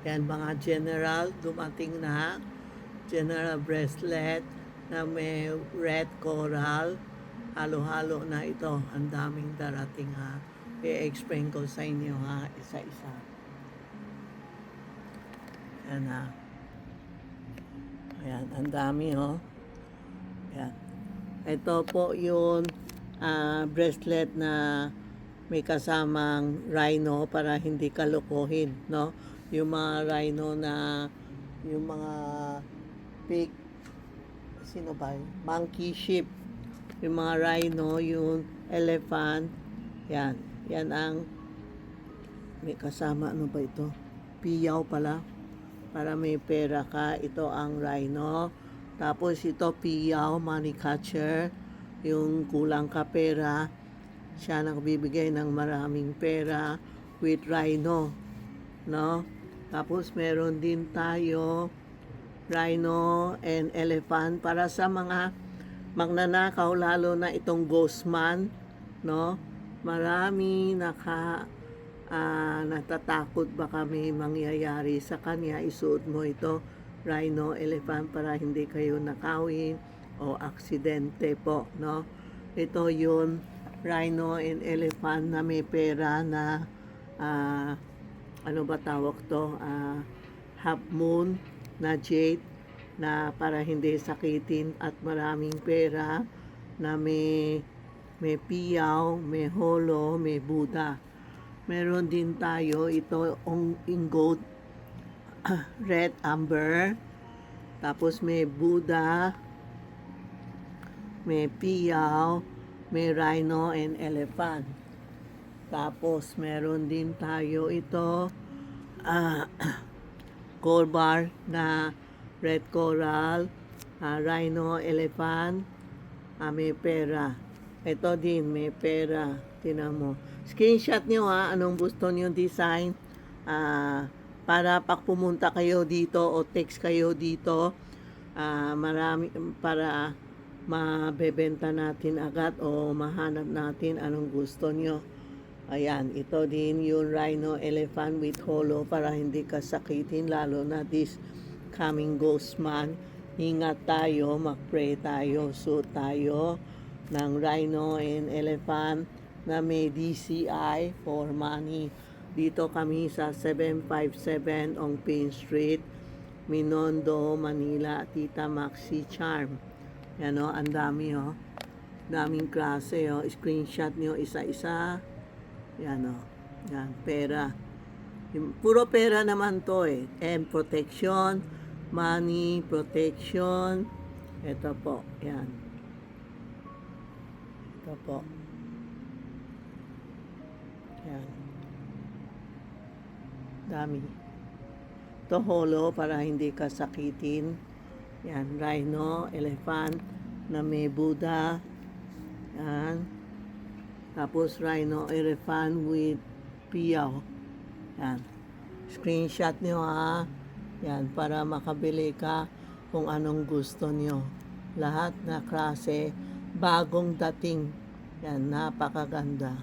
Yan, mga general, dumating na. General bracelet na may red coral. Halo-halo na ito. Ang daming darating ha. I-explain ko sa inyo ha, isa-isa. Yan ha. Ayan, ang dami oh. Ayan. Ito po yung bracelet na may kasamang rhino para hindi kalukuhin, no? Yung mga rhino na, yung mga pig, sino ba yun? Monkey sheep. Yung mga rhino, yung elephant, yan. Yan ang may kasama, ano ba ito? Piyaw pala. Para may pera ka, ito ang rhino. Tapos ito piyaw, money catcher. Yung kulang ka pera, siya nagbibigay ng maraming pera with rhino, no? Tapos meron din tayo rhino and elephant para sa mga magnanakaw, lalo na itong ghostman, no? Marami natatakot ba kami mangyayari sa kanya. Isuot mo ito, rhino, elephant, para hindi kayo nakawin o aksidente po, no? Ito yun, rhino and elephant na may pera na ano ba tawag to, half moon na jade na para hindi sakitin, at maraming pera na may piyaw, may holo, may Buddha. Meron din tayo ito in gold, red amber, tapos may Buddha, may piyaw, may rhino and elephant. Tapos meron din tayo ito gold bar na red coral, rhino, elephant, may pera. Ito din may pera. Tingnan mo. Screenshot nyo ha, anong gusto nyo design. Para pag pumunta kayo dito o text kayo dito, marami para mabebenta natin agad o mahanap natin anong gusto nyo. Ayan, ito din yung rhino, elephant with holo para hindi ka sakitin, lalo na this coming ghost man. Ingat tayo, mag-pray tayo, suot tayo ng rhino and elephant na may DCI for money. Dito kami sa 757 on Payne Street, Minondo, Manila, Tita Maxi Charm. Yan o, ang dami o. Daming klase o. Screenshot nyo isa-isa. Yan o. Yan, pera. Puro pera naman to eh. And protection, money, protection. Ito po. Yan. Ito po. Yan. Dami. Ito holo para hindi ka sakitin. Yan, rhino, elephant na may Buddha. Yan. Tapos rhino, elephant with piyaw. Yan. Screenshot nyo ha. Yan, para makabili ka kung anong gusto nyo. Lahat na klase, bagong dating. Yan, napakaganda.